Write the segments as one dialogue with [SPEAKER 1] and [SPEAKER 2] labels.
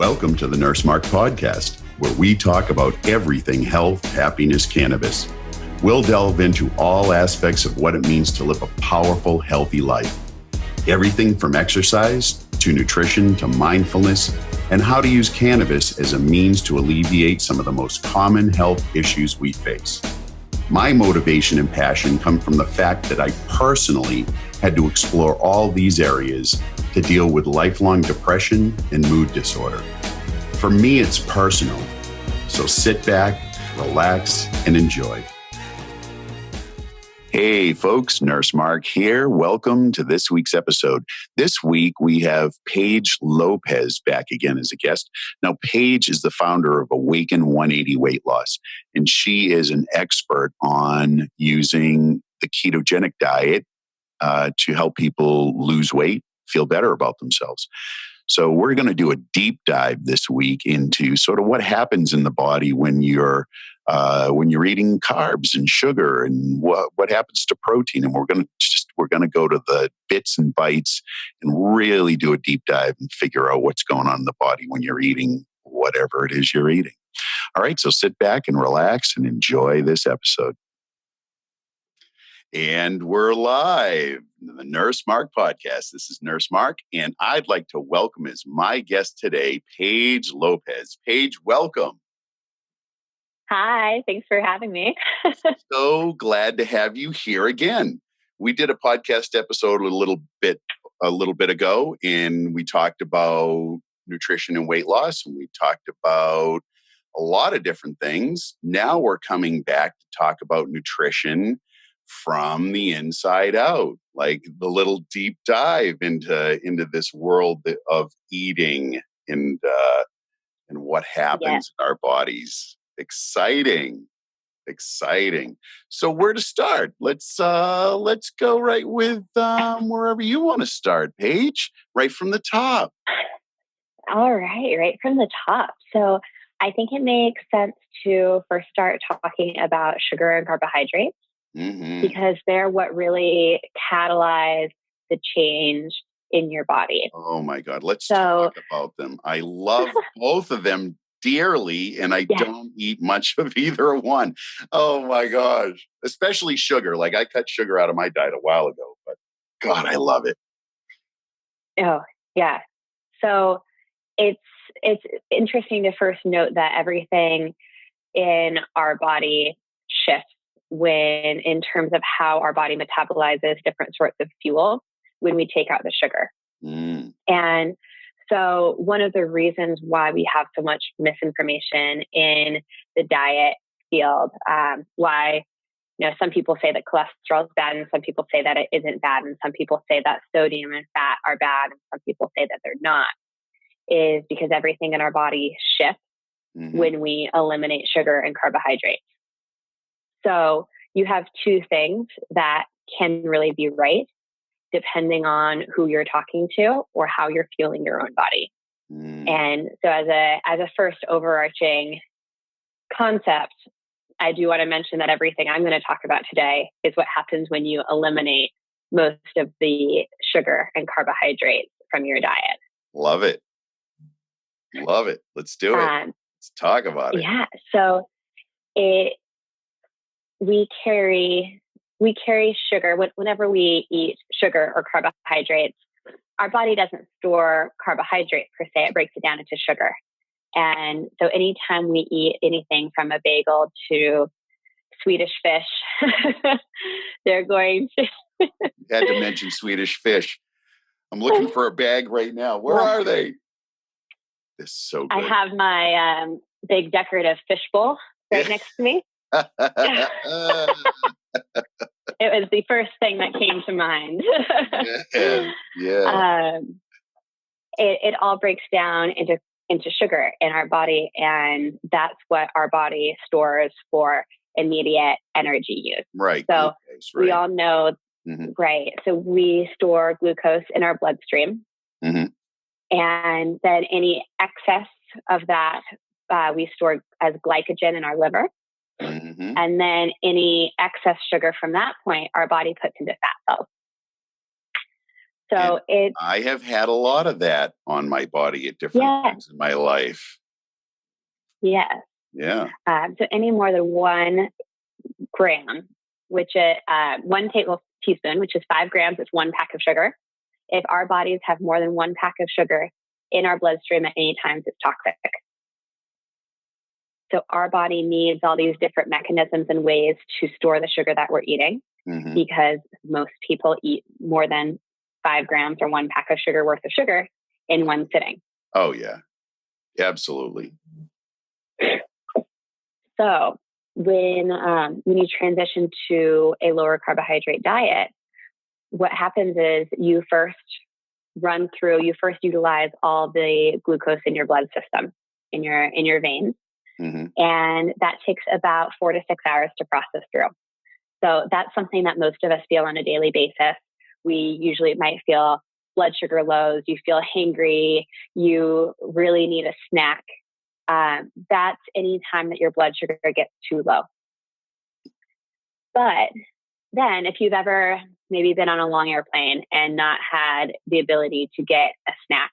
[SPEAKER 1] Welcome to the Nurse Mark podcast, where we talk about everything health, happiness, cannabis. We'll delve into all aspects of what it means to live a powerful, healthy life. Everything from exercise to nutrition to mindfulness, and how to use cannabis as a means to alleviate some of the most common health issues we face. My motivation and passion come from the fact that I personally had to explore all these areas to deal with lifelong depression and mood disorder. For me, it's personal. So sit back, relax, and enjoy. Hey folks, Nurse Mark here. Welcome to this week's episode. This week we have Paige Lopez back again as a guest. Now, Paige is the founder of Awaken 180 Weightloss, and she is an expert on using the ketogenic diet to help people lose weight, feel better about themselves. So we're going to do a deep dive this week into sort of what happens in the body when you're eating carbs and sugar, and what happens to protein. And we're going to go to the bits and bytes and really do a deep dive and figure out what's going on in the body when you're eating whatever it is you're eating. All right, so sit back and relax and enjoy this episode. And we're live, the Nurse Mark podcast. This is Nurse Mark, and I'd like to welcome as my guest today, Paige Lopez. Paige, welcome.
[SPEAKER 2] Hi, thanks for having me.
[SPEAKER 1] So glad to have you here again. We did a podcast episode a little bit ago, and we talked about nutrition and weight loss, and we talked about a lot of different things. Now we're coming back to talk about nutrition from the inside out, like the little deep dive into this world of eating and what happens in our bodies. Exciting. So where to start? Let's go right with wherever you want to start, Paige. Right from the top.
[SPEAKER 2] All right from the top. So I think it makes sense to first start talking about sugar and carbohydrates. Mm-hmm. Because they're what really catalyze the change in your body.
[SPEAKER 1] Oh my God. Let's talk about them. I love both of them dearly, and I don't eat much of either one. Oh my gosh. Especially sugar. Like, I cut sugar out of my diet a while ago, but God, I love it.
[SPEAKER 2] Oh, yeah. So it's interesting to first note that everything in our body shifts in terms of how our body metabolizes different sorts of fuel when we take out the sugar. And so one of the reasons why we have so much misinformation in the diet field, why some people say that cholesterol is bad, and some people say that it isn't bad, and some people say that sodium and fat are bad, and some people say that they're not, is because everything in our body shifts when we eliminate sugar and carbohydrates. So you have two things that can really be right depending on who you're talking to or how you're feeling your own body. And so as a first overarching concept, I do want to mention that everything I'm going to talk about today is what happens when you eliminate most of the sugar and carbohydrates from your diet.
[SPEAKER 1] Love it. Let's do it. Let's talk about it.
[SPEAKER 2] Yeah. So we carry sugar. Whenever we eat sugar or carbohydrates, our body doesn't store carbohydrates per se. It breaks it down into sugar. And so anytime we eat anything from a bagel to Swedish fish, they're going to...
[SPEAKER 1] You had to mention Swedish fish. I'm looking for a bag right now. Where are they? This is so good.
[SPEAKER 2] I have my big decorative fish bowl right next to me. It was the first thing that came to mind. It all breaks down into sugar in our body, and that's what our body stores for immediate energy use.
[SPEAKER 1] Right.
[SPEAKER 2] So
[SPEAKER 1] glucose,
[SPEAKER 2] we all know, right? So we store glucose in our bloodstream, and then any excess of that we store as glycogen in our liver. And then any excess sugar from that point, our body puts into fat cells. So
[SPEAKER 1] and I have had a lot of that on my body at different times in my life.
[SPEAKER 2] Yes.
[SPEAKER 1] Yeah.
[SPEAKER 2] So any more than 1 gram, which is 1 tablespoon, which is 5 grams, is 1 pack of sugar. If our bodies have more than 1 pack of sugar in our bloodstream at any time, it's toxic. So our body needs all these different mechanisms and ways to store the sugar that we're eating, because most people eat more than 5 grams or 1 pack of sugar worth of sugar in one sitting.
[SPEAKER 1] Oh, yeah. Absolutely.
[SPEAKER 2] So when you transition to a lower carbohydrate diet, what happens is you first utilize all the glucose in your blood system, in your veins. And that takes about 4 to 6 hours to process through. So that's something that most of us feel on a daily basis. We usually might feel blood sugar lows, you feel hangry, you really need a snack. That's any time that your blood sugar gets too low. But then if you've ever maybe been on a long airplane and not had the ability to get a snack,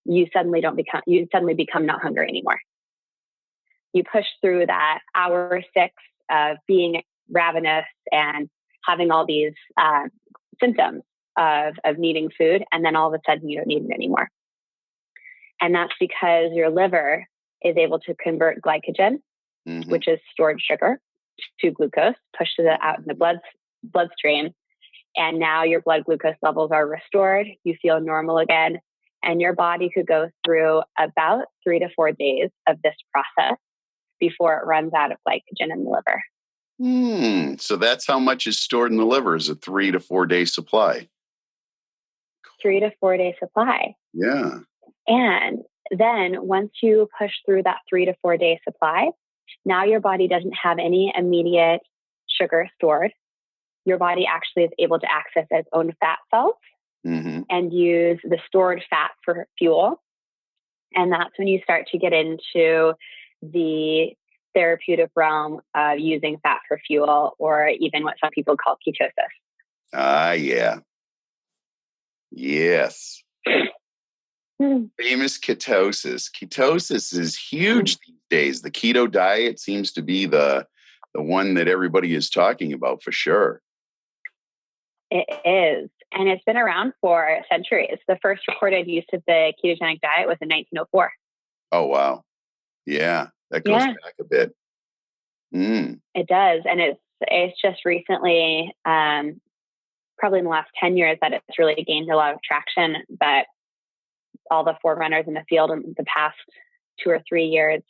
[SPEAKER 2] you suddenly become not hungry anymore. You push through that hour 6 of being ravenous and having all these symptoms of needing food, and then all of a sudden you don't need it anymore. And that's because your liver is able to convert glycogen, which is stored sugar, to glucose, pushes it out in the bloodstream, and now your blood glucose levels are restored. You feel normal again, and your body could go through about 3 to 4 days of this process before it runs out of glycogen in the liver.
[SPEAKER 1] So that's how much is stored in the liver, is a 3 to 4 day supply.
[SPEAKER 2] 3 to 4 day supply.
[SPEAKER 1] Yeah.
[SPEAKER 2] And then once you push through that 3 to 4 day supply, now your body doesn't have any immediate sugar stored. Your body actually is able to access its own fat cells and use the stored fat for fuel. And that's when you start to get into the therapeutic realm of using fat for fuel, or even what some people call ketosis.
[SPEAKER 1] Yeah. Yes. Famous ketosis. Ketosis is huge these days. The keto diet seems to be the one that everybody is talking about for sure.
[SPEAKER 2] It is. And it's been around for centuries. The first recorded use of the ketogenic diet was in 1904.
[SPEAKER 1] Oh, wow. Yeah. That goes back a bit.
[SPEAKER 2] It does. And it's just recently, probably in the last 10 years, that it's really gained a lot of traction. But all the forerunners in the field in the past 2 or 3 years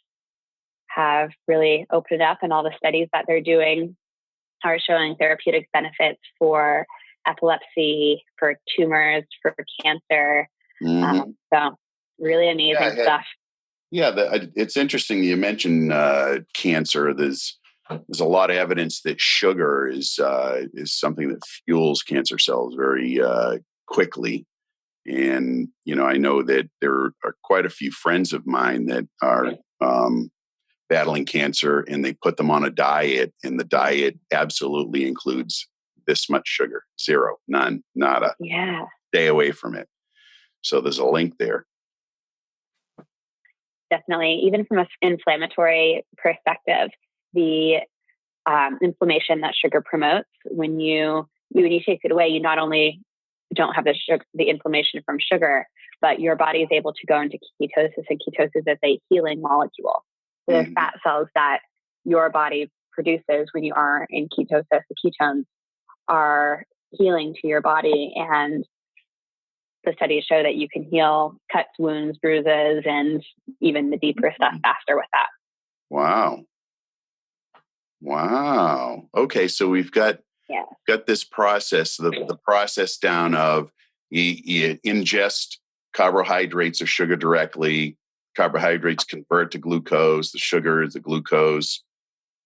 [SPEAKER 2] have really opened it up, and all the studies that they're doing are showing therapeutic benefits for epilepsy, for tumors, for cancer. So really amazing stuff.
[SPEAKER 1] Yeah, it's interesting you mentioned cancer. There's a lot of evidence that sugar is something that fuels cancer cells very quickly. And, I know that there are quite a few friends of mine that are battling cancer, and they put them on a diet, and the diet absolutely includes this much sugar: 0, none, nada.
[SPEAKER 2] Yeah.
[SPEAKER 1] Stay away from it. So there's a link there.
[SPEAKER 2] Definitely. Even from an inflammatory perspective, the inflammation that sugar promotes, when you take it away, you not only don't have the inflammation from sugar, but your body is able to go into ketosis, and ketosis is a healing molecule. So the fat cells that your body produces when you are in ketosis, the ketones, are healing to your body. And the studies show that you can heal cuts, wounds, bruises, and even the deeper stuff faster with that.
[SPEAKER 1] Wow. Okay, so we've got this process, the process down of you ingest carbohydrates or sugar directly. Carbohydrates convert to glucose, the sugar is the glucose,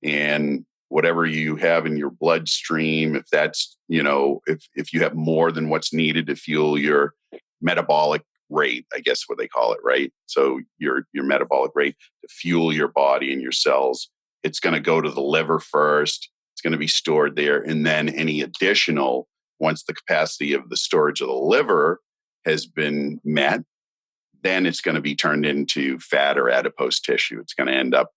[SPEAKER 1] and whatever you have in your bloodstream, if that's, if you have more than what's needed to fuel your metabolic rate, I guess what they call it, right? So your metabolic rate to fuel your body and your cells, it's going to go to the liver first. It's going to be stored there. And then any additional, once the capacity of the storage of the liver has been met, then it's going to be turned into fat or adipose tissue. It's going to end up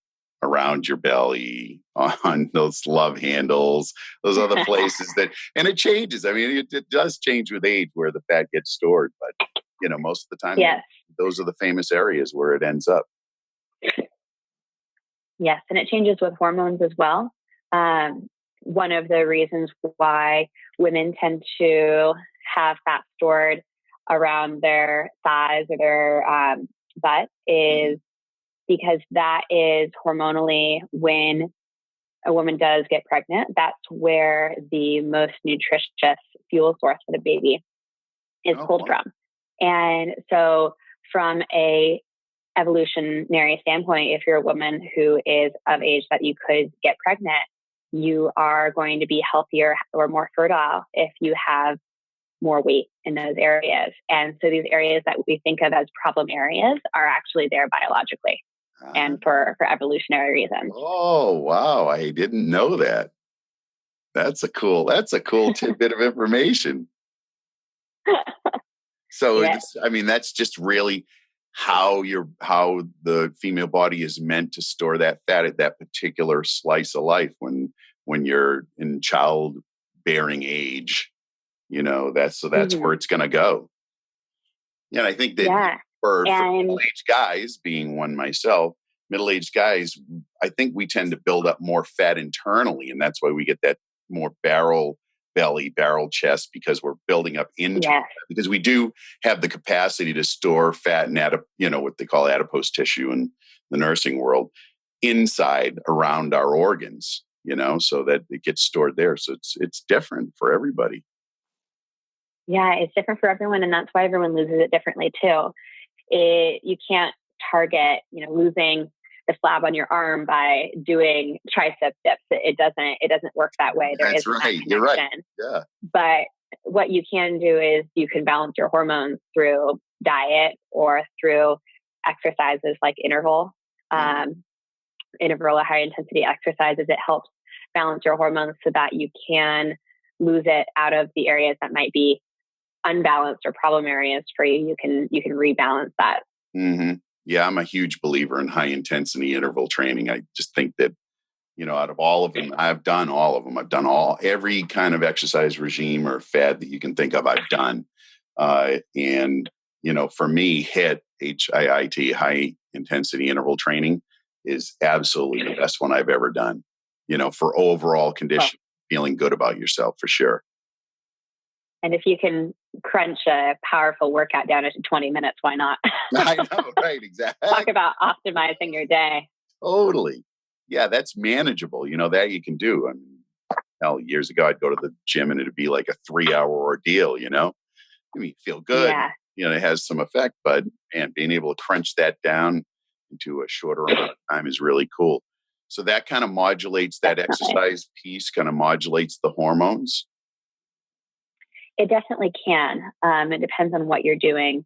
[SPEAKER 1] around your belly, on those love handles, those other places and it changes. I mean, it does change with age where the fat gets stored, but most of the time,
[SPEAKER 2] Yes.
[SPEAKER 1] those are the famous areas where it ends up.
[SPEAKER 2] Yes. And it changes with hormones as well. One of the reasons why women tend to have fat stored around their thighs or their butt is because that is hormonally, when a woman does get pregnant, that's where the most nutritious fuel source for the baby is pulled from. And so from a evolutionary standpoint, if you're a woman who is of age that you could get pregnant, you are going to be healthier or more fertile if you have more weight in those areas. And so these areas that we think of as problem areas are actually there biologically and for evolutionary reasons.
[SPEAKER 1] Oh, wow. I didn't know that. That's a cool tidbit of information. So,
[SPEAKER 2] Yes.
[SPEAKER 1] that's just really how the female body is meant to store that fat at that particular slice of life when you're in childbearing age. That's where it's going to go. Yeah, and I think that for middle-aged guys, being one myself, middle-aged guys, I think we tend to build up more fat internally, and that's why we get that more barrel belly, barrel chest, because we're building up into because we do have the capacity to store fat and what they call adipose tissue in the nursing world inside around our organs, so that it gets stored there. So it's different for everybody.
[SPEAKER 2] Yeah, it's different for everyone, and that's why everyone loses it differently too. You can't target, losing the flab on your arm by doing tricep dips. It doesn't work that way. There
[SPEAKER 1] That's right. You're right. Yeah.
[SPEAKER 2] But what you can do is you can balance your hormones through diet or through exercises like interval or high intensity exercises. It helps balance your hormones so that you can lose it out of the areas that might be unbalanced or problem areas for you. You can rebalance that.
[SPEAKER 1] Mm-hmm. Yeah, I'm a huge believer in high intensity interval training. I just think that, out of all of them, I've done all of them. I've done every kind of exercise regime or fad that you can think of, I've done. And, for me, HIIT, high intensity interval training, is absolutely the best one I've ever done, for overall condition, feeling good about yourself for sure.
[SPEAKER 2] And if you can crunch a powerful workout down into 20 minutes, why not?
[SPEAKER 1] I know, right? Exactly.
[SPEAKER 2] Talk about optimizing your day.
[SPEAKER 1] Totally. Yeah, that's manageable. That you can do. Years ago, I'd go to the gym and it'd be like a 3-hour ordeal, feel good.
[SPEAKER 2] Yeah.
[SPEAKER 1] It has some effect, but being able to crunch that down into a shorter amount of time is really cool. So that kind of modulates that exercise piece, kind of modulates the hormones.
[SPEAKER 2] It definitely can. It depends on what you're doing,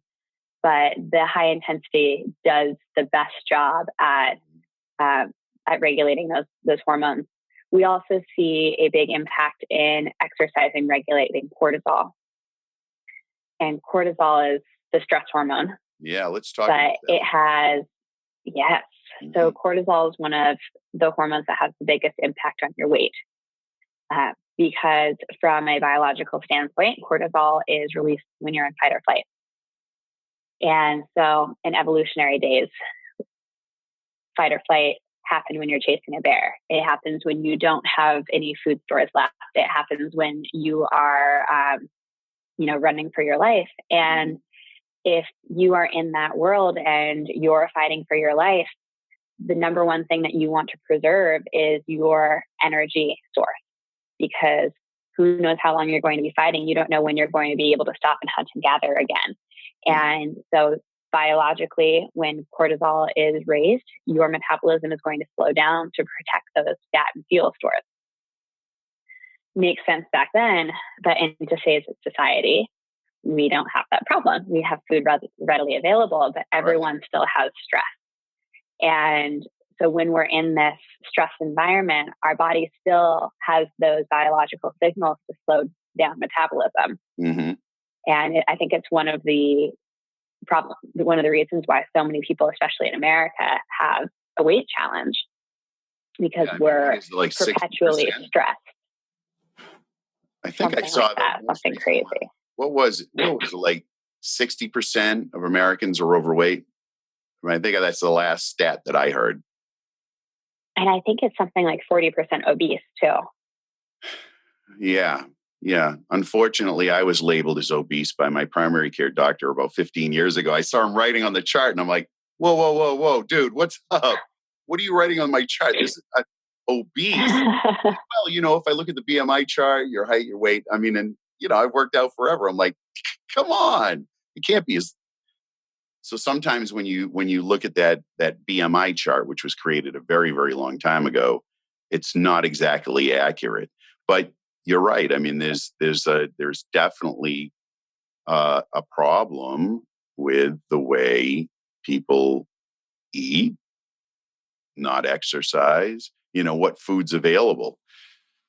[SPEAKER 2] but the high intensity does the best job at regulating those hormones. We also see a big impact in exercising, regulating cortisol. And cortisol is the stress hormone.
[SPEAKER 1] Yeah, let's talk about that.
[SPEAKER 2] It has, yes. Mm-hmm. So cortisol is one of the hormones that has the biggest impact on your weight. Because from a biological standpoint, cortisol is released when you're in fight or flight. And so in evolutionary days, fight or flight happens when you're chasing a bear. It happens when you don't have any food stores left. It happens when you are, running for your life. And if you are in that world and you're fighting for your life, the number one thing that you want to preserve is your energy source. Because who knows how long you're going to be fighting? You don't know when you're going to be able to stop and hunt and gather again. And so biologically, when cortisol is raised, your metabolism is going to slow down to protect those fat and fuel stores. Makes sense back then, but in today's society, we don't have that problem. We have food readily available, but everyone still has stress. And so when we're in this stress environment, our body still has those biological signals to slow down metabolism.
[SPEAKER 1] Mm-hmm.
[SPEAKER 2] And I think it's one of the reasons why so many people, especially in America, have a weight challenge, because we're
[SPEAKER 1] like
[SPEAKER 2] perpetually
[SPEAKER 1] 60%?
[SPEAKER 2] stressed.
[SPEAKER 1] I think
[SPEAKER 2] Something
[SPEAKER 1] I saw
[SPEAKER 2] like that, something crazy.
[SPEAKER 1] What was it? Like 60% of Americans are overweight? I mean, I think that's the last stat that I heard.
[SPEAKER 2] And I think it's something like 40% obese too.
[SPEAKER 1] Yeah. Yeah. Unfortunately, I was labeled as obese by my primary care doctor about 15 years ago. I saw him writing on the chart and I'm like, whoa, whoa, whoa, whoa, dude, what's up? What are you writing on my chart? This is obese. Well, if I look at the BMI chart, your height, your weight, I mean, and, I've worked out forever. I'm like, come on, it can't be as. So sometimes when you look at that BMI chart, which was created a very, very long time ago, it's not exactly accurate. But you're right. I mean, there's definitely a problem with the way people eat, not exercise. What food's available.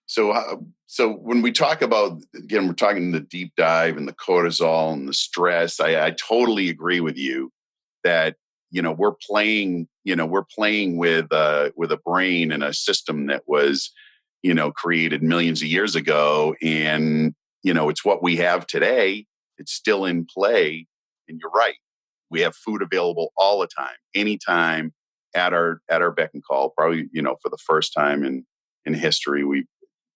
[SPEAKER 1] So when we talk about, again, we're talking the deep dive and the cortisol and the stress. I totally agree with you that we're playing with a brain and a system that was created millions of years ago, and it's what we have today. It's still in play, and you're right. We have food available all the time, anytime, at our beck and call. Probably for the first time in history,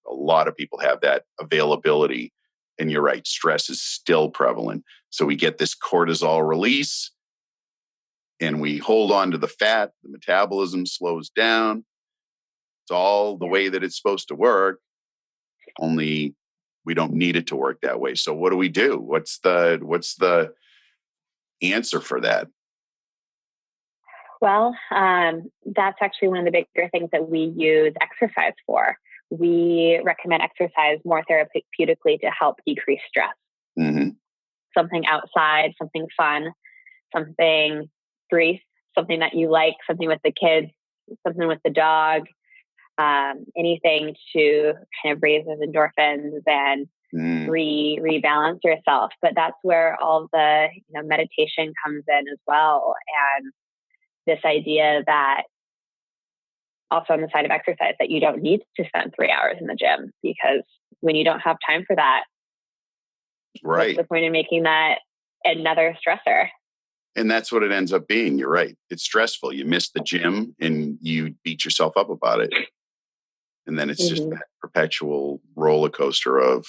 [SPEAKER 1] a lot of people have that availability. And you're right, stress is still prevalent. So we get this cortisol release and we hold on to the fat, the metabolism slows down. It's all the way that it's supposed to work, only we don't need it to work that way. So what do we do? What's the answer for that?
[SPEAKER 2] Well, that's actually one of the bigger things that we use exercise for. We recommend exercise more therapeutically to help decrease stress.
[SPEAKER 1] Mm-hmm.
[SPEAKER 2] Something outside, something fun, something brief, something that you like, something with the kids, something with the dog, anything to kind of raise those endorphins and rebalance yourself. But that's where all the meditation comes in as well. And this idea that also on the side of exercise, that you don't need to spend 3 hours in the gym, because when you don't have time for that,
[SPEAKER 1] right,
[SPEAKER 2] what's the point in making that another stressor?
[SPEAKER 1] And that's what it ends up being. You're right. It's stressful. You miss the gym and you beat yourself up about it. And then it's just that perpetual roller coaster of,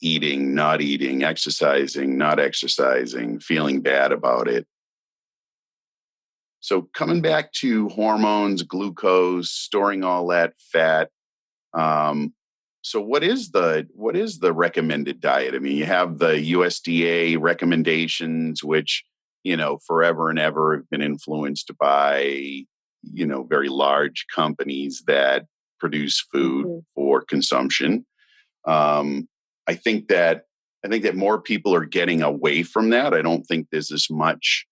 [SPEAKER 1] eating, not eating, exercising, not exercising, feeling bad about it. So coming back to hormones, glucose, storing all that fat. So what is the recommended diet? I mean, you have the USDA recommendations, which, forever and ever have been influenced by, very large companies that produce food for consumption. I think that more people are getting away from that. I don't think there's as much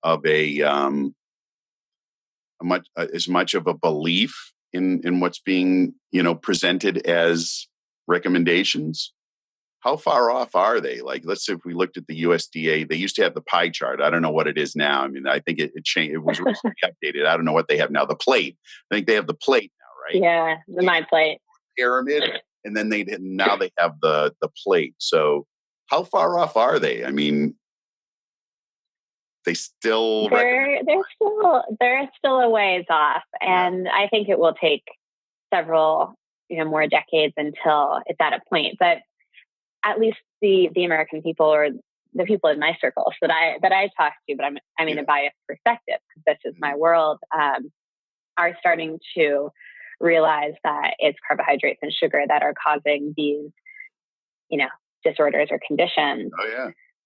[SPEAKER 1] of as much of a belief in what's being presented as recommendations. How far off are they? Like, let's say if we looked at the USDA, they used to have the pie chart. I don't know what it is now. I mean, I think it changed. It was recently updated. I don't know what they have now. The plate. I think they have the plate now, right?
[SPEAKER 2] Yeah, the my plate
[SPEAKER 1] pyramid, and then now they have the plate. So how far off are they? I mean, they still
[SPEAKER 2] they're still a ways off, and I think it will take several more decades until it's at a point. But at least the American people, or the people in my circles that I talk to, but I'm in a biased perspective because this is my world, are starting to realize that it's carbohydrates and sugar that are causing these disorders or conditions.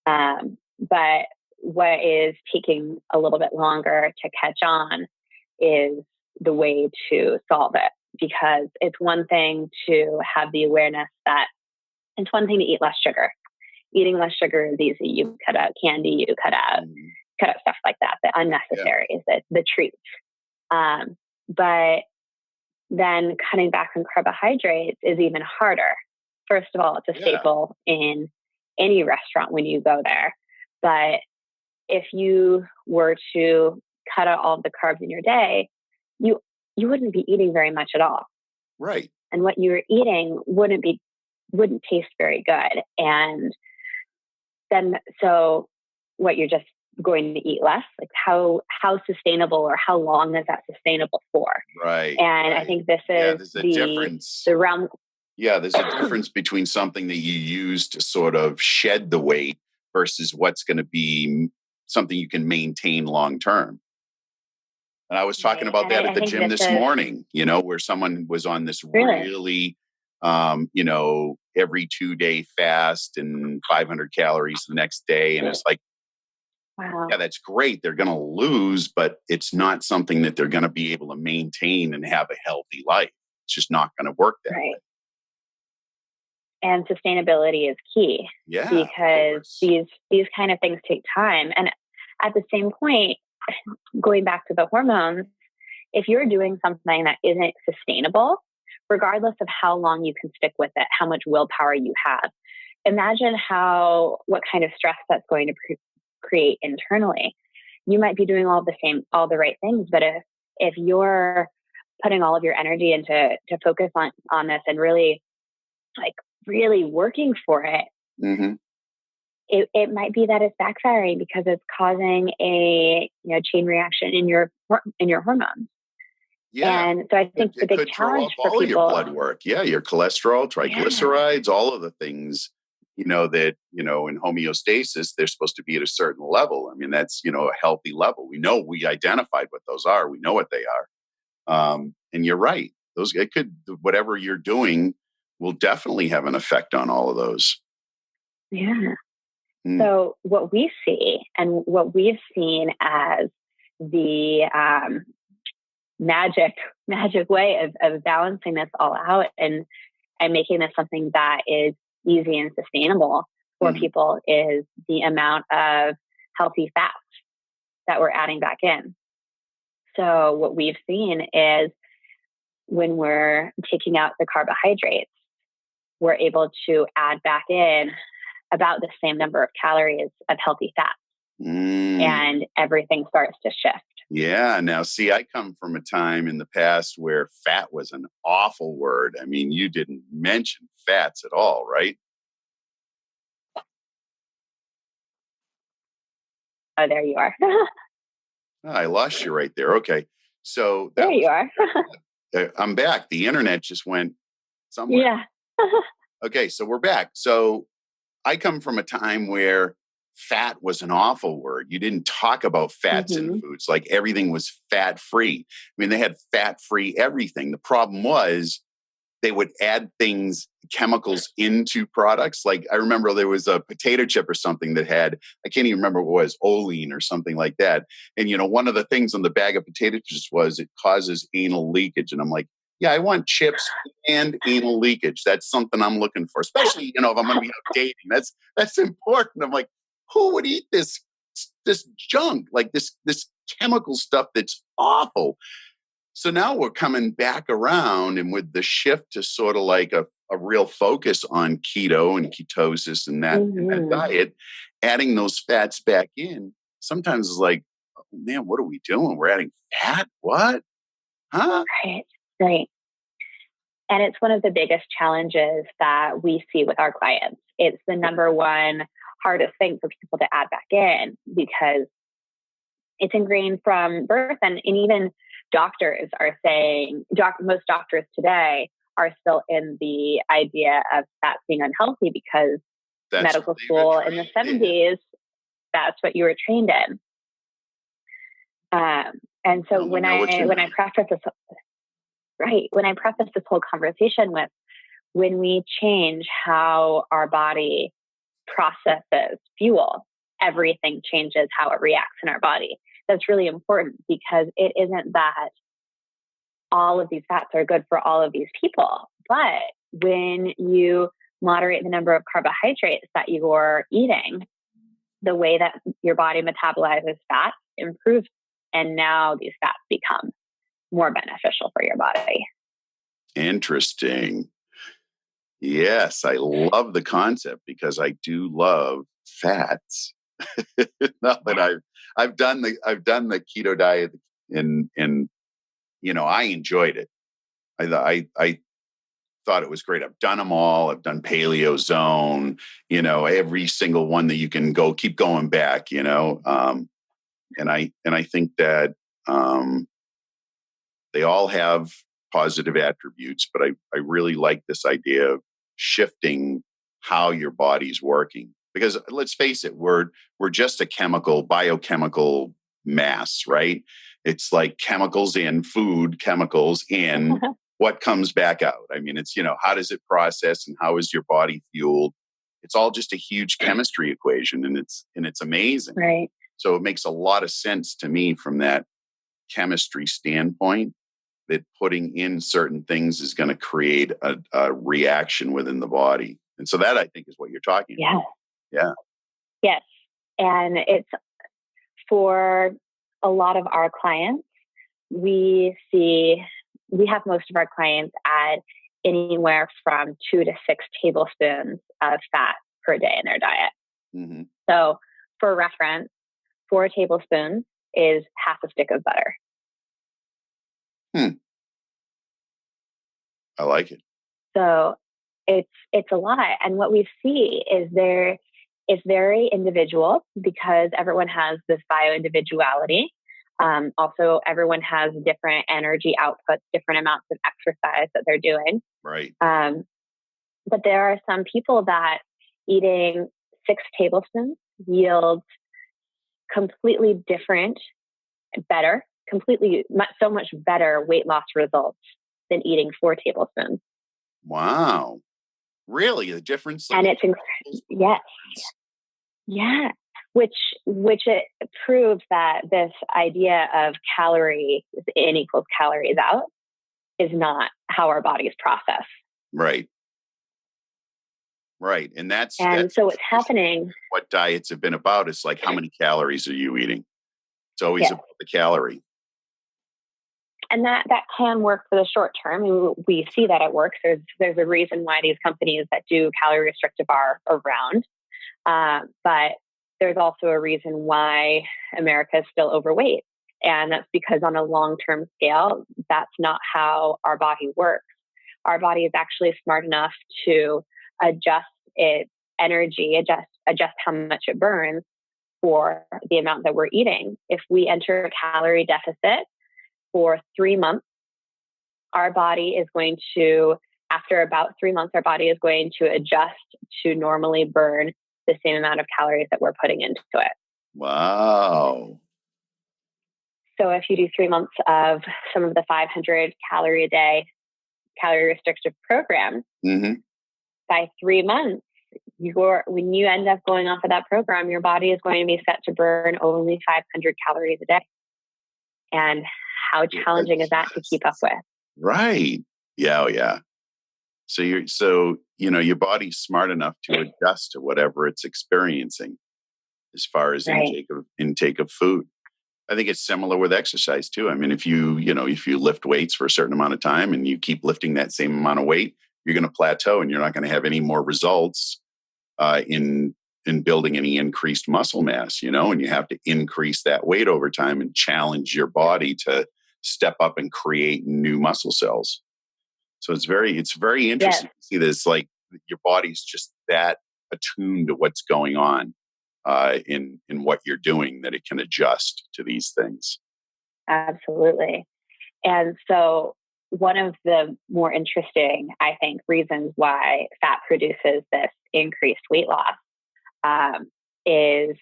[SPEAKER 2] But what is taking a little bit longer to catch on is the way to solve it, because it's one thing to have the awareness that it's one thing to eat less sugar. Eating less sugar is easy. You cut out candy, you cut out stuff like that. The unnecessary is the treats. But then cutting back on carbohydrates is even harder. First of all, it's a
[SPEAKER 1] Yeah.
[SPEAKER 2] staple in any restaurant when you go there. But if you were to cut out all of the carbs in your day, you wouldn't be eating very much at all.
[SPEAKER 1] Right.
[SPEAKER 2] And what you were eating wouldn't taste very good. And then so what, you're just going to eat less? Like how sustainable, or how long is that sustainable for?
[SPEAKER 1] Right.
[SPEAKER 2] And I
[SPEAKER 1] Right.
[SPEAKER 2] think this
[SPEAKER 1] Yeah,
[SPEAKER 2] is
[SPEAKER 1] there's a difference.
[SPEAKER 2] the realm.
[SPEAKER 1] Yeah, there's a difference between something that you use to sort of shed the weight versus what's going to be something you can maintain long term. And I was talking
[SPEAKER 2] Right.
[SPEAKER 1] about
[SPEAKER 2] And
[SPEAKER 1] that at
[SPEAKER 2] I
[SPEAKER 1] the
[SPEAKER 2] think
[SPEAKER 1] gym
[SPEAKER 2] this
[SPEAKER 1] this
[SPEAKER 2] is
[SPEAKER 1] morning, where someone was on this
[SPEAKER 2] really,
[SPEAKER 1] really, every 2-day fast and 500 calories the next day. And it's like,
[SPEAKER 2] wow.
[SPEAKER 1] yeah, that's great. They're going to lose, but it's not something that they're going to be able to maintain and have a healthy life. It's just not going to work that
[SPEAKER 2] Right.
[SPEAKER 1] way.
[SPEAKER 2] And sustainability is key,
[SPEAKER 1] Yeah, of
[SPEAKER 2] because
[SPEAKER 1] course.
[SPEAKER 2] these kind of things take time. And at the same point, going back to the hormones, if you're doing something that isn't sustainable, regardless of how long you can stick with it, how much willpower you have, imagine what kind of stress that's going to create internally. You might be doing all the right things, but if you're putting all of your energy into to focus on this, and really, like, really working for it,
[SPEAKER 1] Hmm.
[SPEAKER 2] it might be that it's backfiring because it's causing a chain reaction in your hormones.
[SPEAKER 1] Yeah.
[SPEAKER 2] And so I think the
[SPEAKER 1] It
[SPEAKER 2] big
[SPEAKER 1] could throw
[SPEAKER 2] challenge
[SPEAKER 1] up
[SPEAKER 2] for
[SPEAKER 1] all your
[SPEAKER 2] people,
[SPEAKER 1] blood work. Yeah, your cholesterol,
[SPEAKER 2] yeah,
[SPEAKER 1] triglycerides, all of the things, that, in homeostasis, they're supposed to be at a certain level. I mean, that's, a healthy level. We identified what those are. We know what they are. And you're right. Whatever you're doing will definitely have an effect on all of those.
[SPEAKER 2] yeah.
[SPEAKER 1] Mm.
[SPEAKER 2] So what we see, and what we've seen as the magic way of balancing this all out, and making this something that is easy and sustainable for
[SPEAKER 1] Mhm.
[SPEAKER 2] people, is the amount of healthy fats that we're adding back in. So what we've seen is, when we're taking out the carbohydrates, we're able to add back in about the same number of calories of healthy fats,
[SPEAKER 1] Mm.
[SPEAKER 2] and everything starts to shift.
[SPEAKER 1] Yeah. Now, see, I come from a time in the past where fat was an awful word. I mean, you didn't mention fats at all, right?
[SPEAKER 2] Oh, there you are.
[SPEAKER 1] Oh, I lost you right there. Okay. So
[SPEAKER 2] There
[SPEAKER 1] that
[SPEAKER 2] you
[SPEAKER 1] was,
[SPEAKER 2] are.
[SPEAKER 1] I'm back. The internet just went somewhere.
[SPEAKER 2] Yeah.
[SPEAKER 1] Okay. So we're back. So I come from a time where fat was an awful word. You didn't talk about fats in
[SPEAKER 2] Hmm.
[SPEAKER 1] foods. Like everything was fat free. I mean, they had fat free everything. The problem was they would add chemicals into products. Like I remember there was a potato chip or something that had, I can't even remember what it was, oleine or something like that. And, one of the things on the bag of potato chips was it causes anal leakage. And I'm like, yeah, I want chips and anal leakage. That's something I'm looking for, especially, if I'm going to be out dating. That's important. I'm like, who would eat this junk, like this chemical stuff that's awful? So now we're coming back around, and with the shift to sort of like a real focus on keto and ketosis and that
[SPEAKER 2] Hmm.
[SPEAKER 1] diet, adding those fats back in, sometimes it's like, oh, man, what are we doing? We're adding fat? What? Huh?
[SPEAKER 2] Right. Right. And it's one of the biggest challenges that we see with our clients. It's the number one hardest thing for people to add back in, because it's ingrained from birth. And even doctors are saying, most doctors today are still in the idea of fats being unhealthy, because
[SPEAKER 1] That's what
[SPEAKER 2] medical
[SPEAKER 1] they were
[SPEAKER 2] school in the
[SPEAKER 1] trained in.
[SPEAKER 2] 70s, that's what you were trained in. And so
[SPEAKER 1] You know what you
[SPEAKER 2] when I
[SPEAKER 1] know.
[SPEAKER 2] preface this, right, when I preface this whole conversation with, when we change how our body processes fuel, everything changes how it reacts in our body. That's really important, because it isn't that all of these fats are good for all of these people, but when you moderate the number of carbohydrates that you're eating, the way that your body metabolizes fat improves, and now these fats become more beneficial for your body.
[SPEAKER 1] Interesting. Yes, I love the concept because I do love fats. Not that
[SPEAKER 2] Yeah.
[SPEAKER 1] I've done the keto diet and I enjoyed it. I thought it was great. I've done them all. I've done Paleo Zone, every single one that you can keep going back, and I think that um, they all have positive attributes, but I really like this idea of shifting how your body's working. Because let's face it, we're just a biochemical mass, right? It's like chemicals in food, chemicals in what comes back out. I mean, it's, how does it process and how is your body fueled? It's all just a huge chemistry equation, and it's amazing.
[SPEAKER 2] Right.
[SPEAKER 1] So it makes a lot of sense to me from that chemistry standpoint that putting in certain things is going to create a reaction within the body. And so that I think is what you're talking
[SPEAKER 2] Yeah.
[SPEAKER 1] about. Yeah.
[SPEAKER 2] Yes. And it's for a lot of our clients, we have most of our clients add anywhere from 2 to 6 tablespoons of fat per day in their diet.
[SPEAKER 1] Mm-hmm.
[SPEAKER 2] So for reference, 4 tablespoons is half a stick of butter.
[SPEAKER 1] I like it.
[SPEAKER 2] So it's a lot. And what we see is it's very individual because everyone has this bio-individuality. Also, everyone has different energy outputs, different amounts of exercise that they're doing.
[SPEAKER 1] Right.
[SPEAKER 2] But there are some people that eating 6 tablespoons yields completely different, so much better weight loss results than eating 4 tablespoons.
[SPEAKER 1] Wow. Really? The difference?
[SPEAKER 2] And it's yes. Yeah. Which it proves that this idea of calorie in equals calories out is not how our bodies process.
[SPEAKER 1] Right. Right. And
[SPEAKER 2] And so what's happening,
[SPEAKER 1] what diets have been about. It's like, how many calories are you eating? It's always about the calorie.
[SPEAKER 2] and that can work for the short term. We see that it works. There's a reason why these companies that do calorie restrictive are around. But there's also a reason why America is still overweight. And that's because on a long-term scale, that's not how our body works. Our body is actually smart enough to adjust its energy, adjust how much it burns for the amount that we're eating. If we enter a calorie deficit for 3 months, our body is going to, after about 3 months, our body is going to adjust to normally burn the same amount of calories that we're putting into it.
[SPEAKER 1] Wow.
[SPEAKER 2] So if you do 3 months of some of the 500 calorie a day calorie restrictive programs, by 3 months, when you end up going off of that program, your body is going to be set to burn only 500 calories a day. And how challenging is that to keep up with?
[SPEAKER 1] Right. Yeah. Oh, yeah. So your body's smart enough to adjust to whatever it's experiencing as far as intake of food. I think it's similar with exercise too. I mean, if you lift weights for a certain amount of time and you keep lifting that same amount of weight, you're going to plateau and you're not going to have any more results in building any increased muscle mass, and you have to increase that weight over time and challenge your body to step up and create new muscle cells. So it's very interesting to see this, like your body's just that attuned to what's going on in what you're doing, that it can adjust to these things.
[SPEAKER 2] Absolutely. And so one of the more interesting, I think, reasons why fat produces this increased weight loss is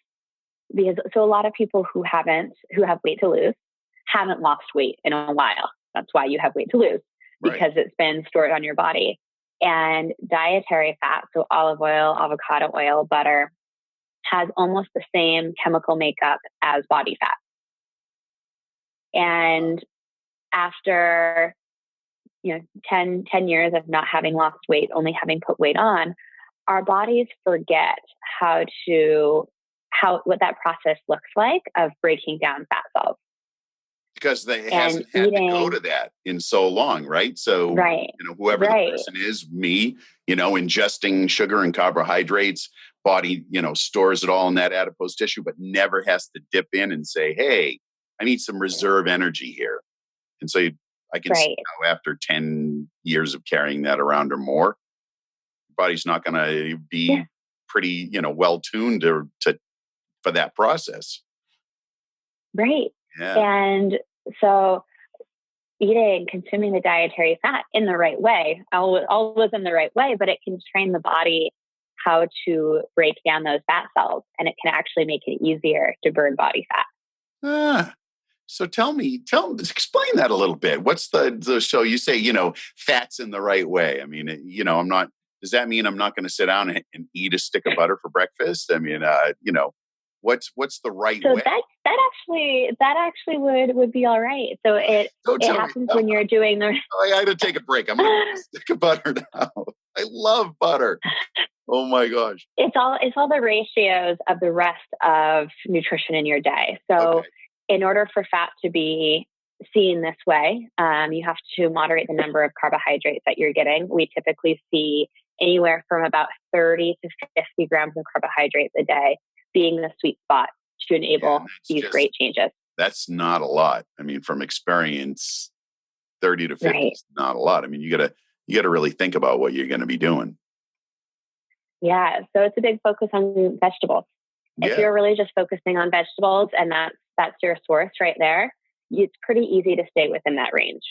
[SPEAKER 2] because a lot of people who have weight to lose haven't lost weight in a while. That's why you have weight to lose, because it's been stored on your body. And dietary fat, so olive oil, avocado oil, butter, has almost the same chemical makeup as body fat. And after 10 years of not having lost weight, only having put weight on, our bodies forget what that process looks like of breaking down fat cells.
[SPEAKER 1] because it
[SPEAKER 2] And
[SPEAKER 1] hasn't had to go
[SPEAKER 2] eating,
[SPEAKER 1] to that in so long, right? So,
[SPEAKER 2] right,
[SPEAKER 1] whoever the
[SPEAKER 2] right,
[SPEAKER 1] person is, me, ingesting sugar and carbohydrates, body, stores it all in that adipose tissue, but never has to dip in and say, hey, I need some reserve energy here. And so I can see
[SPEAKER 2] right.
[SPEAKER 1] how after 10 years of carrying that around or more, your body's not going to
[SPEAKER 2] Yeah,
[SPEAKER 1] be pretty, well tuned for that process.
[SPEAKER 2] right.
[SPEAKER 1] Yeah.
[SPEAKER 2] And so consuming the dietary fat in the right way, always in the right way, but it can train the body how to break down those fat cells, and it can actually make it easier to burn body fat.
[SPEAKER 1] Ah, so explain that a little bit. What's so you say, fat's in the right way. I mean, does that mean I'm not going to sit down and eat a stick of butter for breakfast? I mean, what's the right
[SPEAKER 2] So
[SPEAKER 1] way?
[SPEAKER 2] that actually would be all right. So it
[SPEAKER 1] Don't tell me.
[SPEAKER 2] happens when you're doing the
[SPEAKER 1] I had to take a break. I'm going to eat a stick of butter now. I love butter. Oh my gosh.
[SPEAKER 2] It's all the ratios of the rest of nutrition in your day. So
[SPEAKER 1] Okay.
[SPEAKER 2] in order for fat to be seen this way, you have to moderate the number of carbohydrates that you're getting. We typically see anywhere from about 30 to 50 grams of carbohydrates a day being the sweet spot to enable these great changes.
[SPEAKER 1] That's not a lot. I mean, from experience, 30 to 50
[SPEAKER 2] Right.
[SPEAKER 1] is not a lot. I mean, you gotta really think about what you're going to be doing.
[SPEAKER 2] Yeah. So it's a big focus on vegetables. If
[SPEAKER 1] Yeah.
[SPEAKER 2] you're really just focusing on vegetables and that's your source right there, it's pretty easy to stay within that range.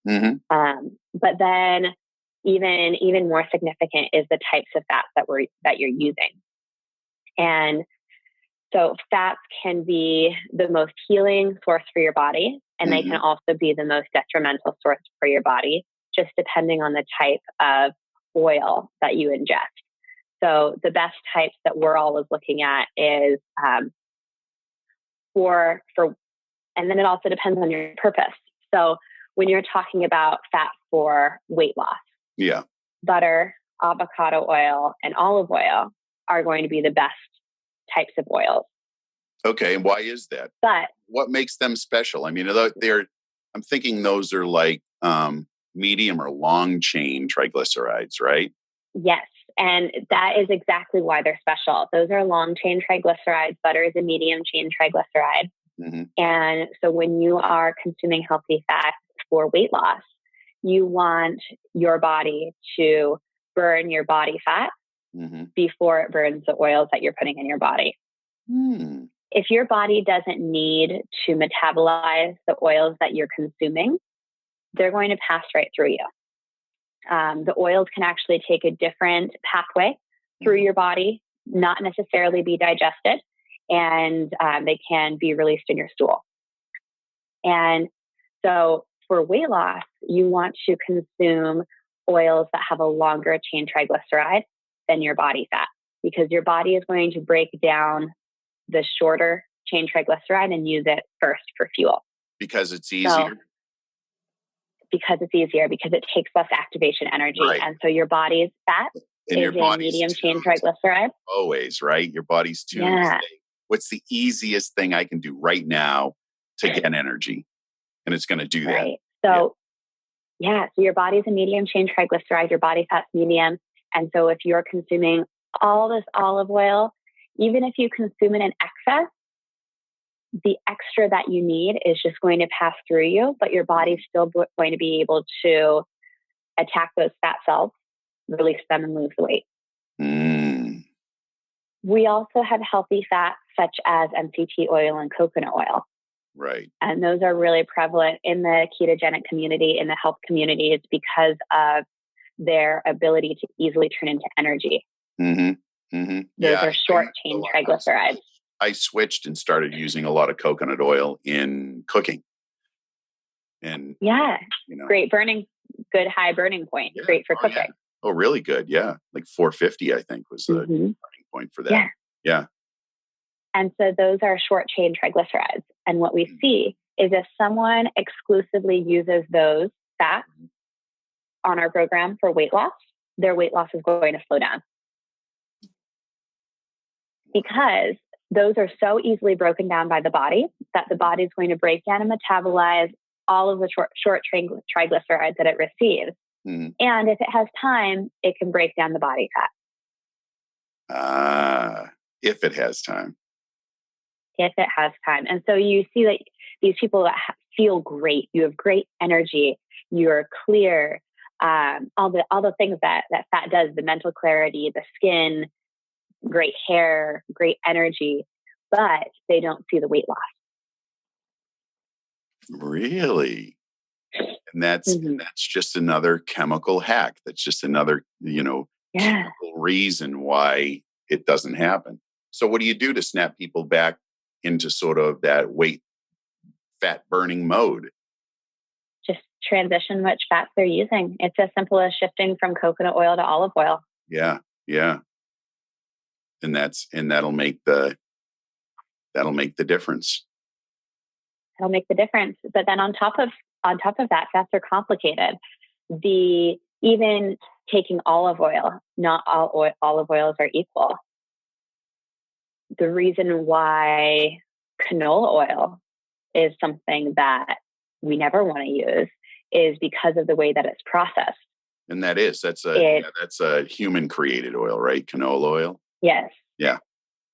[SPEAKER 1] Mm-hmm.
[SPEAKER 2] But then even more significant is the types of fats that you're using. And so fats can be the most healing source for your body, and they can also be the most detrimental source for your body, just depending on the type of oil that you ingest. So the best types that we're always looking at is and then it also depends on your purpose. So when you're talking about fat for weight loss,
[SPEAKER 1] Yeah.
[SPEAKER 2] butter, avocado oil, and olive oil are going to be the best types of oils.
[SPEAKER 1] Okay. And why is that?
[SPEAKER 2] But
[SPEAKER 1] What makes them special? I mean, I'm thinking those are like medium or long chain triglycerides, right?
[SPEAKER 2] yes, and that is exactly why they're special. Those are long chain triglycerides. Butter is a medium chain triglyceride.
[SPEAKER 1] Mm-hmm.
[SPEAKER 2] And so when you are consuming healthy fat for weight loss, you want your body to burn your body fat before it burns the oils that you're putting in your body. If your body doesn't need to metabolize the oils that you're consuming, they're going to pass right through you. The oils can actually take a different pathway through your body, not necessarily be digested, and they can be released in your stool. And so for weight loss, you want to consume oils that have a longer chain triglyceride than your body fat, because your body is going to break down the shorter chain triglyceride and use it first for fuel.
[SPEAKER 1] Because it's easier?
[SPEAKER 2] Because it takes less activation energy.
[SPEAKER 1] Right.
[SPEAKER 2] And so your body's fat
[SPEAKER 1] And
[SPEAKER 2] is a medium chain triglyceride.
[SPEAKER 1] Always, right? Your body's tuned to say, what's the easiest thing I can do right now to get energy? And it's going to do that.
[SPEAKER 2] Right. So, so your body's a medium chain triglyceride, your body fat's medium. And so if you're consuming all this olive oil, even if you consume it in excess, the extra that you need is just going to pass through you, but your body's still going to be able to attack those fat cells, release them, and lose the weight. We also have healthy fats such as MCT oil and coconut oil.
[SPEAKER 1] Right.
[SPEAKER 2] And those are really prevalent in the ketogenic community, in the health community. It's because of their ability to easily turn into energy. Those are short chain triglycerides.
[SPEAKER 1] I switched and started using a lot of coconut oil in cooking. And
[SPEAKER 2] great burning, good high burning point. Yeah. Great for cooking.
[SPEAKER 1] Yeah. Oh, really good. Yeah. Like 450, I think was the burning point for that. Yeah.
[SPEAKER 2] And so those are short chain triglycerides. And what we see is if someone exclusively uses those fats on our program for weight loss, their weight loss is going to slow down. Because those are so easily broken down by the body that the body is going to break down and metabolize all of the short triglycerides that it receives.
[SPEAKER 1] Mm.
[SPEAKER 2] And if it has time, it can break down the body fat.
[SPEAKER 1] If it has time.
[SPEAKER 2] If it has time. And so you see that these people that feel great, you have great energy, you're clear, all the things that fat does, the mental clarity, the skin, great hair, great energy, but they don't see the weight loss.
[SPEAKER 1] Really? And that's just another chemical hack. That's just another, chemical reason why it doesn't happen. So what do you do to snap people back into sort of that fat burning mode?
[SPEAKER 2] Just transition which fats they're using. It's as simple as shifting from coconut oil to olive oil.
[SPEAKER 1] Yeah. Yeah. And that'll make the difference.
[SPEAKER 2] It'll make the difference. But then on top of that, fats are complicated. Even taking olive oil, not all olive oils are equal. The reason why canola oil is something that we never want to use is because of the way that it's processed.
[SPEAKER 1] And that's a human created oil, right? Canola oil.
[SPEAKER 2] Yes.
[SPEAKER 1] Yeah.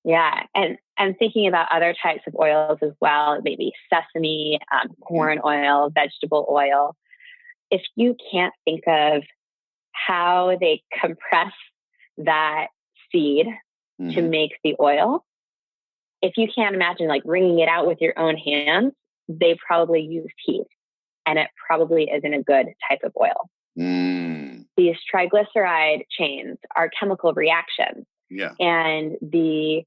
[SPEAKER 2] Yeah. And thinking about other types of oils as well, maybe sesame, corn oil, vegetable oil. If you can't think of how they compress that seed to make the oil, if you can't imagine like wringing it out with your own hands, they probably used heat, and it probably isn't a good type of oil. These triglyceride chains are chemical reactions.
[SPEAKER 1] Yeah.
[SPEAKER 2] And the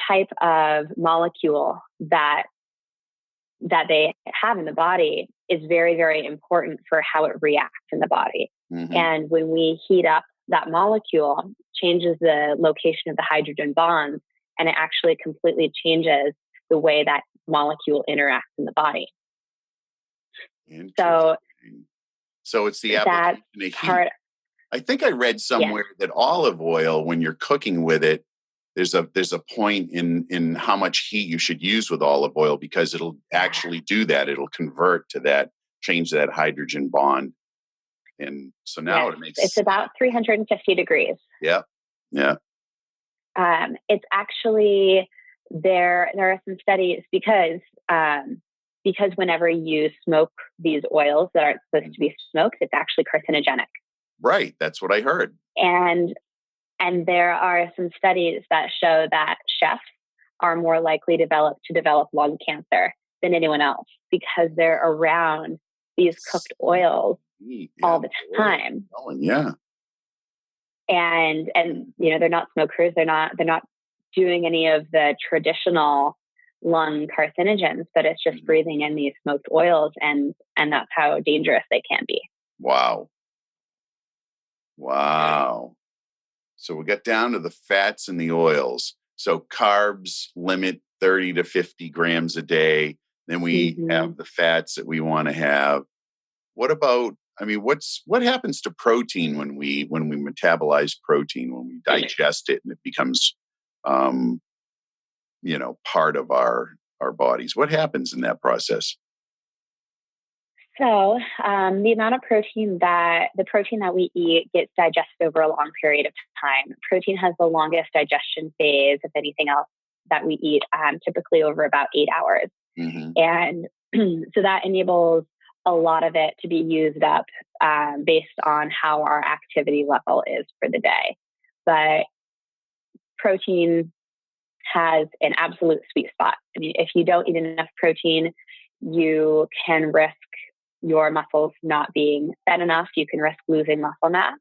[SPEAKER 2] type of molecule that they have in the body is very, very important for how it reacts in the body. And when we heat up that molecule, changes the location of the hydrogen bonds, and it actually completely changes the way that molecule interacts in the body.
[SPEAKER 1] So it's the application of heat. I think I read somewhere that olive oil, when you're cooking with it, there's a point in how much heat you should use with olive oil, because it'll actually do that. It'll convert to that, change that hydrogen bond. And so now it makes
[SPEAKER 2] it's about 350 degrees.
[SPEAKER 1] Yeah. Yeah.
[SPEAKER 2] It's actually there are some studies because whenever you smoke these oils that aren't supposed to be smoked, it's actually carcinogenic.
[SPEAKER 1] Right. That's what I heard.
[SPEAKER 2] And there are some studies that show that chefs are more likely to develop lung cancer than anyone else, because they're around these cooked oils all the time.
[SPEAKER 1] Yeah.
[SPEAKER 2] And they're not smokers. They're not doing any of the traditional lung carcinogens, but it's just breathing in these smoked oils, and that's how dangerous they can be.
[SPEAKER 1] Wow. So we got down to the fats and the oils. So carbs limit 30 to 50 grams a day. Then we have the fats that we want to have. What about, what happens to protein when we metabolize protein, when we digest it and it becomes, part of our bodies? What happens in that process?
[SPEAKER 2] So the amount of protein that we eat gets digested over a long period of time. Protein has the longest digestion phase of anything else that we eat, typically over about 8 hours. And so that enables a lot of it to be used up based on how our activity level is for the day. But protein has an absolute sweet spot. If you don't eat enough protein, you can risk your muscles not being fed enough. You can risk losing muscle mass.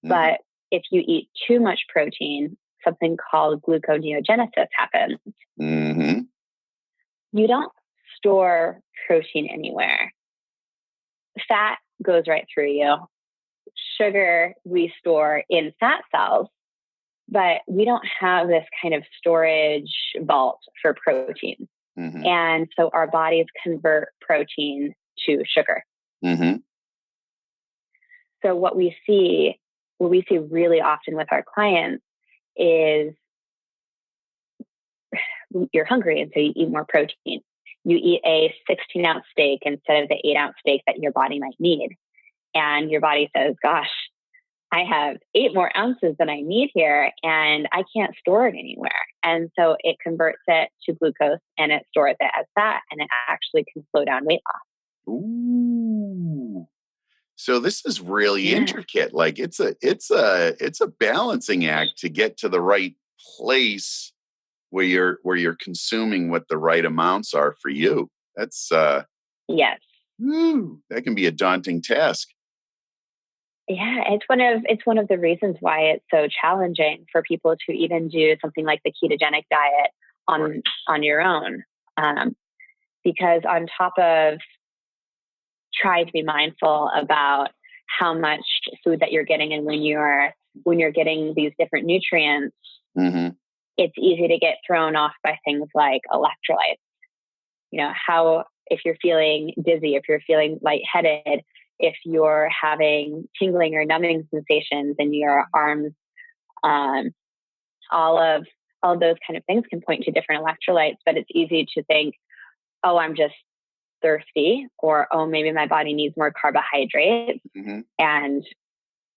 [SPEAKER 2] But if you eat too much protein, something called gluconeogenesis happens. You don't store protein anywhere. Fat goes right through you. Sugar we store in fat cells, but we don't have this kind of storage vault for protein. And so our bodies convert protein to sugar. So what we see really often with our clients is you're hungry. And so you eat more protein. You eat a 16-ounce steak instead of the 8-ounce steak that your body might need. And your body says, gosh, I have 8 more ounces than I need here, and I can't store it anywhere. And so it converts it to glucose and it stores it as fat, and it actually can slow down weight loss.
[SPEAKER 1] Ooh. So this is really
[SPEAKER 2] Yeah.
[SPEAKER 1] intricate. Like it's a balancing act to get to the right place where you're consuming what the right amounts are for you. That's
[SPEAKER 2] Yes.
[SPEAKER 1] that can be a daunting task.
[SPEAKER 2] Yeah, it's one of the reasons why it's so challenging for people to even do something like the ketogenic diet
[SPEAKER 1] Right.
[SPEAKER 2] on your own, because on top of try to be mindful about how much food that you're getting and when you're getting these different nutrients,
[SPEAKER 1] Mm-hmm.
[SPEAKER 2] it's easy to get thrown off by things like electrolytes. How if you're feeling dizzy, if you're feeling lightheaded, if you're having tingling or numbing sensations in your arms, all of those kind of things can point to different electrolytes. But it's easy to think, oh, I'm just thirsty, or oh, maybe my body needs more carbohydrates.
[SPEAKER 1] Mm-hmm.
[SPEAKER 2] And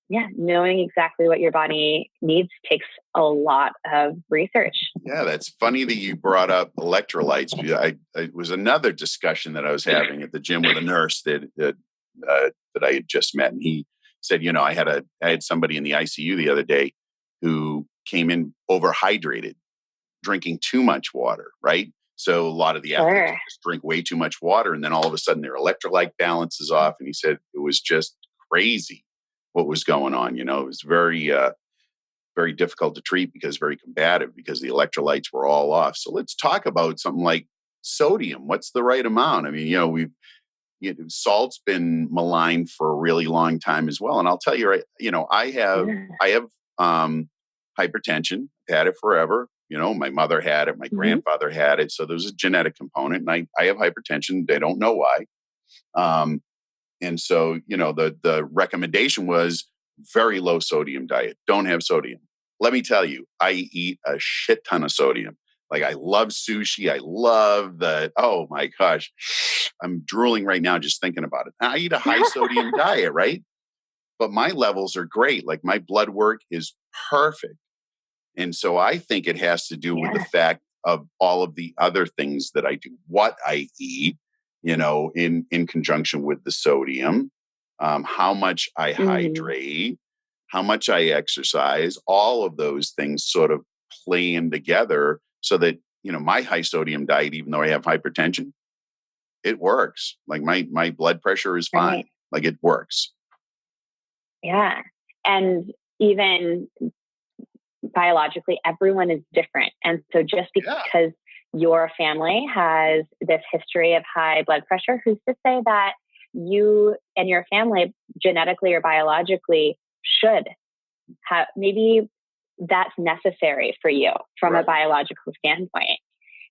[SPEAKER 2] yeah, knowing exactly what your body needs takes a lot of research.
[SPEAKER 1] Yeah, that's funny that you brought up electrolytes. It was another discussion that I was having at the gym with a nurse that I had just met, and he said, I had somebody in the ICU the other day who came in overhydrated, drinking too much water, right? So a lot of the athletes
[SPEAKER 2] Sure.
[SPEAKER 1] just drink way too much water, and then all of a sudden their electrolyte balance is off. And he said it was just crazy what was going on. It was very difficult to treat because very combative because the electrolytes were all off. So let's talk about something like sodium. What's the right amount? I mean, salt's been maligned for a really long time as well. And I'll tell you, right,
[SPEAKER 2] Yeah.
[SPEAKER 1] I have hypertension. I've had it forever. My mother had it, my
[SPEAKER 2] Mhm.
[SPEAKER 1] grandfather had it. So there's a genetic component, and I have hypertension. They don't know why. And so, the recommendation was very low sodium diet. Don't have sodium. Let me tell you, I eat a shit ton of sodium. Like I love sushi. I love oh my gosh, I'm drooling right now just thinking about it. I eat a high sodium diet, right? But my levels are great. Like my blood work is perfect. And so I think it has to do with the
[SPEAKER 2] Yeah.
[SPEAKER 1] fact of all of the other things that I do, what I eat, in conjunction with the sodium, how much I
[SPEAKER 2] Mm.
[SPEAKER 1] hydrate, how much I exercise, all of those things sort of play in together so that, my high sodium diet, even though I have hypertension, it works. Like my blood pressure is fine.
[SPEAKER 2] Right.
[SPEAKER 1] Like it works.
[SPEAKER 2] Yeah. And even biologically, everyone is different. And so just
[SPEAKER 1] Yeah.
[SPEAKER 2] because your family has this history of high blood pressure, who's to say that you and your family genetically or biologically should have, maybe that's necessary for you from a
[SPEAKER 1] Right.
[SPEAKER 2] biological standpoint.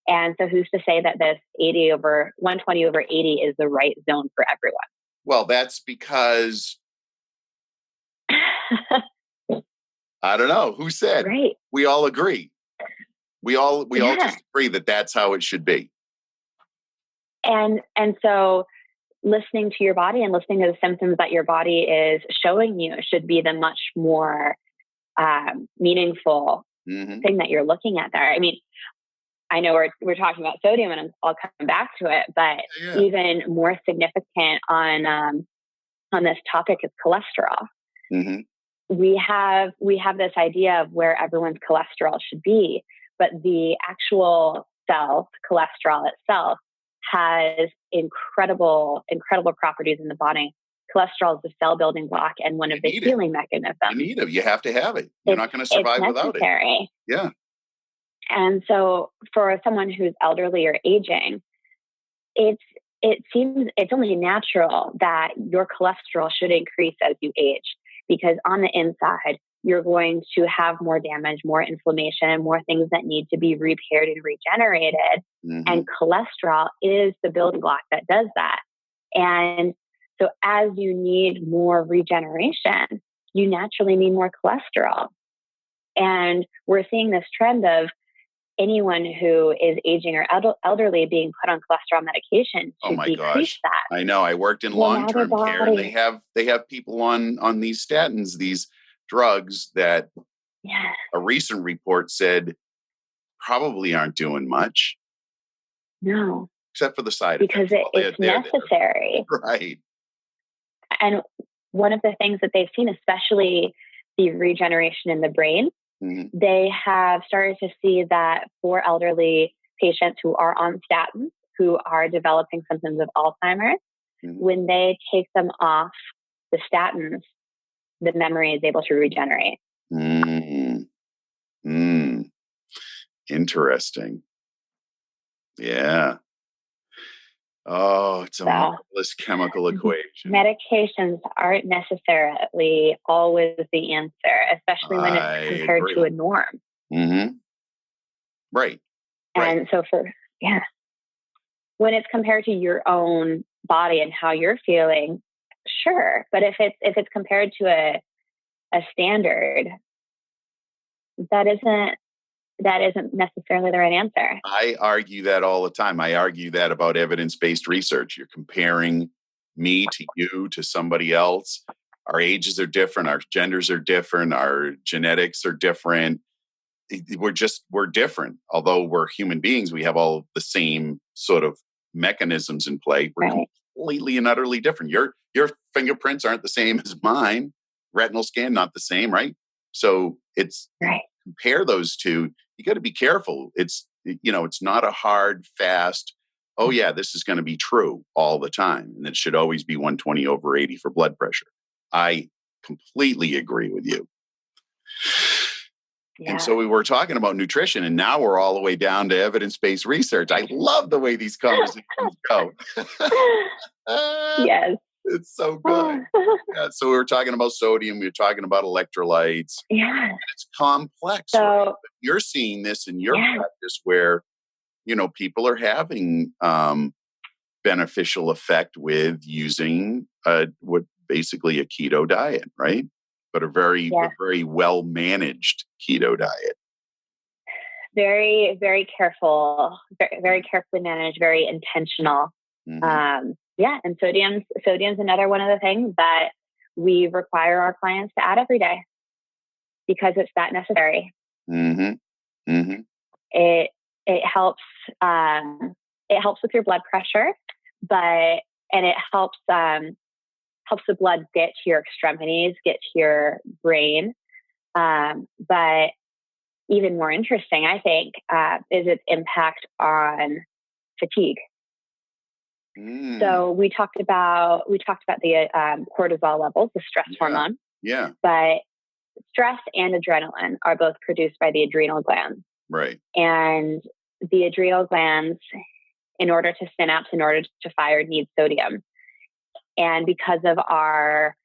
[SPEAKER 2] And so who's to say that this 120 over 80 is the right zone for everyone?
[SPEAKER 1] Well, that's because I don't know who said.
[SPEAKER 2] Right.
[SPEAKER 1] We all agree. We all
[SPEAKER 2] Yeah.
[SPEAKER 1] just agree that that's how it should be.
[SPEAKER 2] And so listening to your body and listening to the symptoms that your body is showing you should be the much more meaningful
[SPEAKER 1] Mm-hmm.
[SPEAKER 2] thing that you're looking at there. I mean, I know we're talking about sodium, and I'll come back to it, but
[SPEAKER 1] Yeah.
[SPEAKER 2] even more significant on this topic is cholesterol.
[SPEAKER 1] Mm-hmm.
[SPEAKER 2] We have this idea of where everyone's cholesterol should be, but the actual cell, cholesterol itself, has incredible properties in the body. Cholesterol is the cell building block and one of the
[SPEAKER 1] need it.
[SPEAKER 2] healing mechanisms.
[SPEAKER 1] You need it. You have to have it. You're not going to survive without it.
[SPEAKER 2] Necessary.
[SPEAKER 1] Yeah.
[SPEAKER 2] And so for someone who's elderly or aging, it seems it's only natural that your cholesterol should increase as you age, because on the inside, you're going to have more damage, more inflammation, more things that need to be repaired and regenerated.
[SPEAKER 1] Mm-hmm.
[SPEAKER 2] And cholesterol is the building block that does that. And so as you need more regeneration, you naturally need more cholesterol. And we're seeing this trend of anyone who is aging or elderly being put on cholesterol medication
[SPEAKER 1] Oh
[SPEAKER 2] to
[SPEAKER 1] my
[SPEAKER 2] decrease
[SPEAKER 1] gosh.
[SPEAKER 2] that.
[SPEAKER 1] I know. I worked in
[SPEAKER 2] Well, now their
[SPEAKER 1] long-term care, and they
[SPEAKER 2] body,
[SPEAKER 1] have people on these statins, these drugs that
[SPEAKER 2] yeah,
[SPEAKER 1] a recent report said probably aren't doing much,
[SPEAKER 2] no,
[SPEAKER 1] except for the side
[SPEAKER 2] because
[SPEAKER 1] effects. Well,
[SPEAKER 2] it's
[SPEAKER 1] they're
[SPEAKER 2] necessary.
[SPEAKER 1] right.
[SPEAKER 2] And one of the things that they've seen, especially the regeneration in the brain,
[SPEAKER 1] Mm-hmm.
[SPEAKER 2] they have started to see that for elderly patients who are on statins, who are developing symptoms of Alzheimer's,
[SPEAKER 1] Mm-hmm.
[SPEAKER 2] when they take them off the statins, the memory is able to regenerate.
[SPEAKER 1] Mm. Mm. Interesting. Yeah. Oh, it's a
[SPEAKER 2] So
[SPEAKER 1] marvelous chemical equation.
[SPEAKER 2] medications aren't necessarily always the answer, especially when it's
[SPEAKER 1] I
[SPEAKER 2] compared to
[SPEAKER 1] agree.
[SPEAKER 2] a norm.
[SPEAKER 1] Mm-hmm. Right. Right.
[SPEAKER 2] And so yeah, when it's compared to your own body and how you're feeling, sure. But if it's compared to a standard, that isn't necessarily the right answer.
[SPEAKER 1] I argue that all the time. I argue that about evidence-based research. You're comparing me to you to somebody else. Our ages are different. Our genders are different. Our genetics are different. We're different. Although we're human beings, we have all the same sort of mechanisms in play. We're
[SPEAKER 2] Right.
[SPEAKER 1] completely and utterly different. Your fingerprints aren't the same as mine. Retinal scan not the same, right? So it's
[SPEAKER 2] Right.
[SPEAKER 1] compare those two. You got to be careful. It's not a hard, fast, oh yeah, this is going to be true all the time. And it should always be 120/80 for blood pressure. I completely agree with you.
[SPEAKER 2] Yeah.
[SPEAKER 1] And so we were talking about nutrition, and now we're all the way down to evidence-based research. I love the way these conversations go.
[SPEAKER 2] Yes.
[SPEAKER 1] It's so good. Yeah, so we were talking about sodium, we were talking about electrolytes.
[SPEAKER 2] Yeah.
[SPEAKER 1] It's complex,
[SPEAKER 2] So,
[SPEAKER 1] right? But you're seeing this in your practice where, people are having beneficial effect with using what basically a keto diet, right? But a very well managed keto diet.
[SPEAKER 2] Very, very careful, very, very carefully managed, very intentional.
[SPEAKER 1] Mm-hmm.
[SPEAKER 2] And sodium's another one of the things that we require our clients to add every day because it's that necessary.
[SPEAKER 1] Mm-hmm. Mm-hmm.
[SPEAKER 2] It helps with your blood pressure, and it helps the blood get to your extremities, get to your brain. But even more interesting, I think, is its impact on fatigue. So we talked about the cortisol levels, the stress hormone.
[SPEAKER 1] Yeah.
[SPEAKER 2] But stress and adrenaline are both produced by the adrenal glands.
[SPEAKER 1] Right.
[SPEAKER 2] And the adrenal glands, in order to synapse, in order to fire, need sodium. And because of our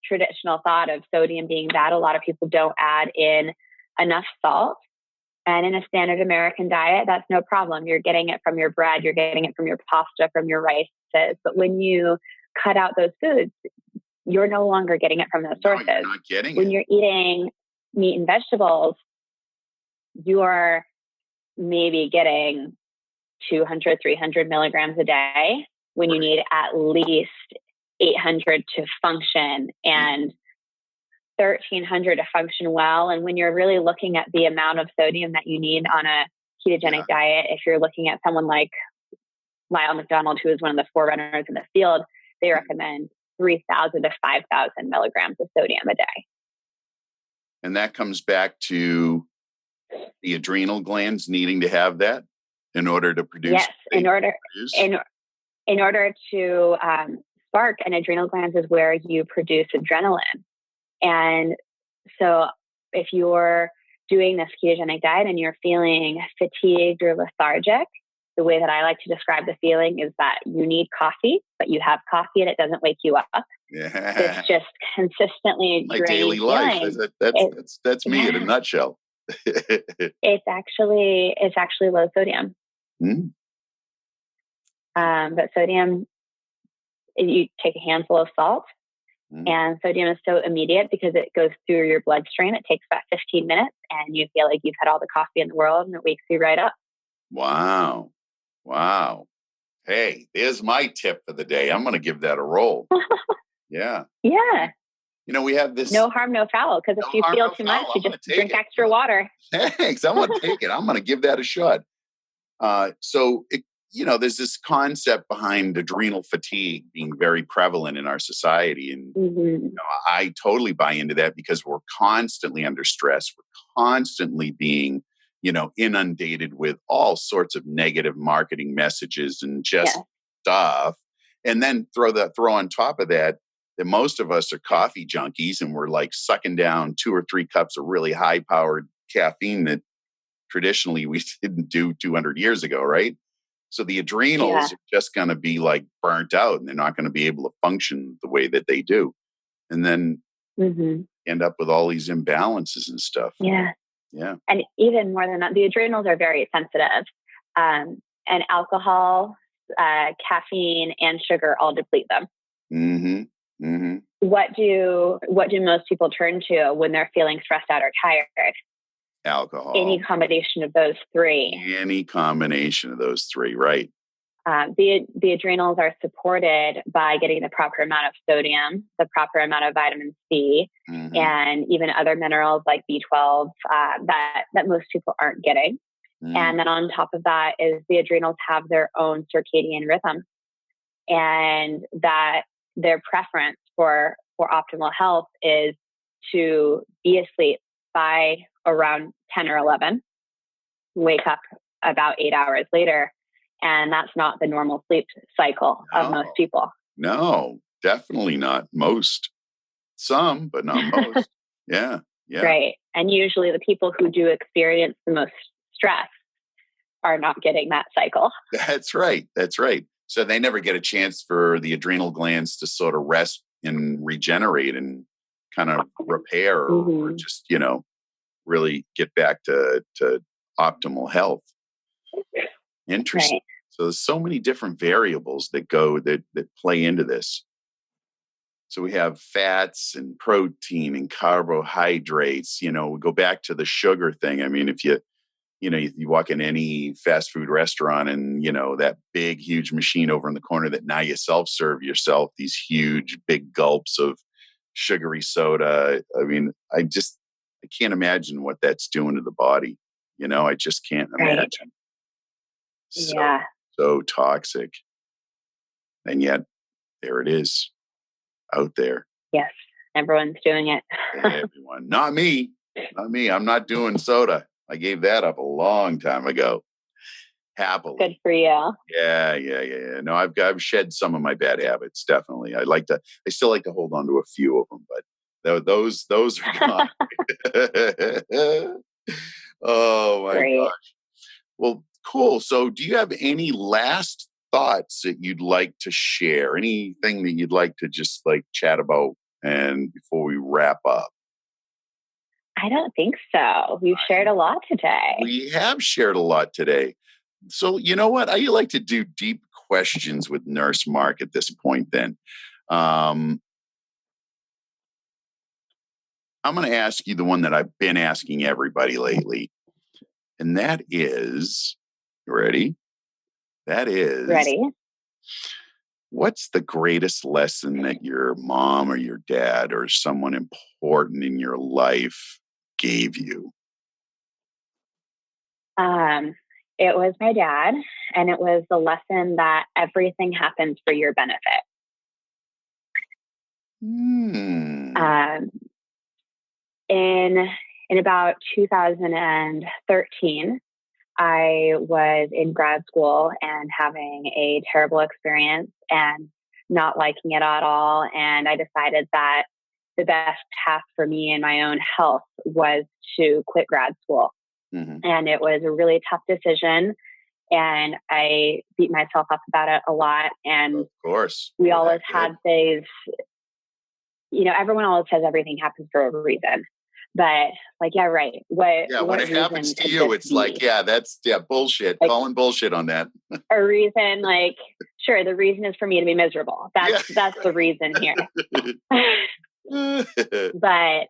[SPEAKER 2] traditional thought of sodium being bad, a lot of people don't add in enough salt. And in a standard American diet, that's no problem. You're getting it from your bread, you're getting it from your pasta, from your rices. But when you cut out those foods, you're no longer getting it from those sources.
[SPEAKER 1] No, you're not getting
[SPEAKER 2] when
[SPEAKER 1] it.
[SPEAKER 2] You're eating meat and vegetables, you're maybe getting 200, 300 milligrams a day when you need at least 800 to function and 1,300 to function well. And when you're really looking at the amount of sodium that you need on a ketogenic diet, if you're looking at someone like Lyle McDonald, who is one of the forerunners in the field, they recommend 3,000 to 5,000 milligrams of sodium a day.
[SPEAKER 1] And that comes back to the adrenal glands needing to have that in order to produce.
[SPEAKER 2] Yes, in order to spark, and adrenal glands is where you produce adrenaline. And so if you're doing this ketogenic diet and you're feeling fatigued or lethargic, the way that I like to describe the feeling is that you need coffee, but you have coffee and it doesn't wake you up.
[SPEAKER 1] Yeah.
[SPEAKER 2] It's just consistently
[SPEAKER 1] my
[SPEAKER 2] draining
[SPEAKER 1] daily life. That's me in a nutshell.
[SPEAKER 2] It's actually low sodium. But sodium, you take a handful of salt
[SPEAKER 1] Mm.
[SPEAKER 2] And sodium is so immediate because it goes through your bloodstream. It takes about 15 minutes and you feel like you've had all the coffee in the world and it wakes you right up.
[SPEAKER 1] Wow. Wow. Hey, there's my tip for the day. I'm going to give that a roll. Yeah.
[SPEAKER 2] Yeah.
[SPEAKER 1] We have this
[SPEAKER 2] No harm, no foul. Because if
[SPEAKER 1] no
[SPEAKER 2] you
[SPEAKER 1] harm,
[SPEAKER 2] feel
[SPEAKER 1] no
[SPEAKER 2] too
[SPEAKER 1] foul.
[SPEAKER 2] much,
[SPEAKER 1] I'm
[SPEAKER 2] you
[SPEAKER 1] going
[SPEAKER 2] just
[SPEAKER 1] to take
[SPEAKER 2] drink
[SPEAKER 1] it.
[SPEAKER 2] extra water.
[SPEAKER 1] Thanks. I'm going to take it. I'm going to give that a shot. There's this concept behind adrenal fatigue being very prevalent in our society. And
[SPEAKER 2] Mm-hmm.
[SPEAKER 1] I totally buy into that because we're constantly under stress. We're constantly being, inundated with all sorts of negative marketing messages and just stuff. And then throw on top of that most of us are coffee junkies and we're like sucking down 2 or 3 cups of really high powered caffeine that traditionally we didn't do 200 years ago, right? So the adrenals are just going to be like burnt out and they're not going to be able to function the way that they do. And then end up with all these imbalances and stuff.
[SPEAKER 2] Yeah.
[SPEAKER 1] Yeah.
[SPEAKER 2] And even more than that, the adrenals are very sensitive. And alcohol, caffeine, and sugar all deplete them.
[SPEAKER 1] Mm-hmm. Mm-hmm.
[SPEAKER 2] What do most people turn to when they're feeling stressed out or tired?
[SPEAKER 1] Alcohol.
[SPEAKER 2] Any combination of those three.
[SPEAKER 1] Right.
[SPEAKER 2] The adrenals are supported by getting the proper amount of sodium, the proper amount of vitamin C, and even other minerals like B12 that most people aren't getting. And then on top of that is the adrenals have their own circadian rhythm, and that their preference for optimal health is to be asleep by around 10 or 11, wake up about 8 hours later. And that's not the normal sleep cycle of most people.
[SPEAKER 1] No, definitely not most. Some, but not most. Yeah.
[SPEAKER 2] Right. And usually the people who do experience the most stress are not getting that cycle.
[SPEAKER 1] That's right. So they never get a chance for the adrenal glands to sort of rest and regenerate and kind of repair or just, really get back to optimal health. Interesting. Right. So there's so many different variables that play into this. So we have fats and protein and carbohydrates. We go back to the sugar thing. I mean, if you walk in any fast food restaurant and, that big, huge machine over in the corner that now you self-serve yourself, these huge, big gulps of sugary soda. I mean, I can't imagine what that's doing to the body. I just can't imagine. So toxic. And yet there it is out there.
[SPEAKER 2] Yes. Everyone's doing it.
[SPEAKER 1] Everyone. Not me. I'm not doing soda. I gave that up a long time ago. Happily.
[SPEAKER 2] Good for you.
[SPEAKER 1] Yeah. No, I've shed some of my bad habits. Definitely. I still like to hold on to a few of them, but those are gone. Oh my gosh. Well, cool. So do you have any last thoughts that you'd like to share? Anything that you'd like to just like chat about and before we wrap up?
[SPEAKER 2] I don't think so. We've shared a lot today.
[SPEAKER 1] We have shared a lot today. So you know what? I like to do deep questions with Nurse Mark at this point then. I'm going to ask you the one that I've been asking everybody lately. And that is, ready? That is,
[SPEAKER 2] ready.
[SPEAKER 1] What's the greatest lesson that your mom or your dad or someone important in your life gave you?
[SPEAKER 2] It was my dad, and it was the lesson that everything happens for your benefit. In about 2013, I was in grad school and having a terrible experience and not liking it at all. And I decided that the best path for me and my own health was to quit grad school. And it was a really tough decision. And I beat myself up about it a lot. And
[SPEAKER 1] of course,
[SPEAKER 2] we always had these, everyone always says everything happens for a reason. But yeah, right. When
[SPEAKER 1] it happens to you, it's bullshit. Calling bullshit on that.
[SPEAKER 2] A reason sure, the reason is for me to be miserable. That's the reason here. But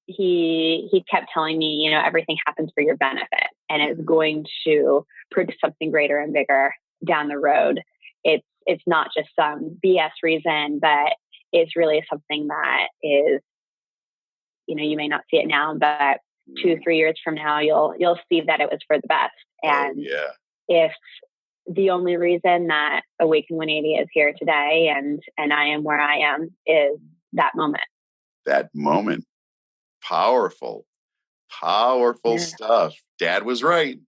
[SPEAKER 2] he kept telling me, everything happens for your benefit, and it's going to produce something greater and bigger down the road. It's not just some BS reason, but it's really something that is, you may not see it now, but 2-3 years from now, you'll see that it was for the best. And if the only reason that Awaken 180 is here today and I am where I am is that moment.
[SPEAKER 1] That moment. Powerful stuff. Dad was right.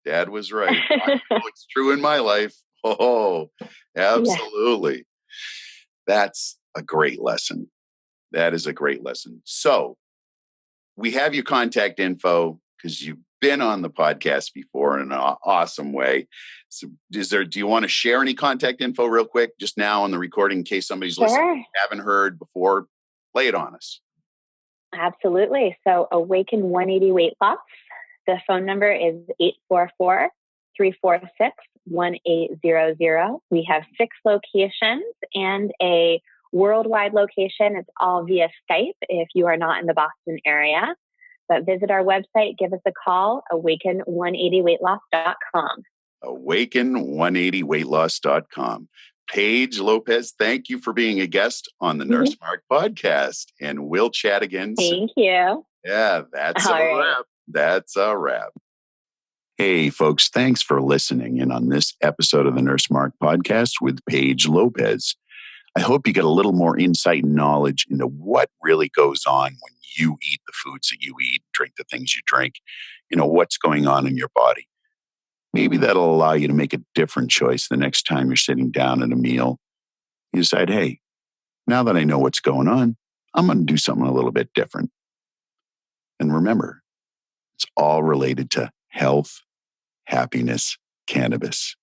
[SPEAKER 1] I know it's true in my life. Oh, absolutely. Yeah. That's a great lesson. That is a great lesson. So we have your contact info because you've been on the podcast before in an awesome way. So do you want to share any contact info real quick just now on the recording in case somebody's listening, haven't heard before? Lay it on us.
[SPEAKER 2] Absolutely. So Awaken 180 Weight Loss. The phone number is 844-346-1800. We have 6 locations and a worldwide location. It's all via Skype if you are not in the Boston area. But visit our website, give us a call, awaken180weightloss.com.
[SPEAKER 1] Awaken180weightloss.com. Paige Lopez, thank you for being a guest on the Nurse Mark podcast, and we'll chat again soon.
[SPEAKER 2] Thank you.
[SPEAKER 1] Yeah, that's a wrap. That's a wrap. Hey, folks, thanks for listening in on this episode of the Nurse Mark podcast with Paige Lopez. I hope you get a little more insight and knowledge into what really goes on when you eat the foods that you eat, drink the things you drink, what's going on in your body. Maybe that'll allow you to make a different choice the next time you're sitting down at a meal. You decide, hey, now that I know what's going on, I'm going to do something a little bit different. And remember, it's all related to health, happiness, cannabis.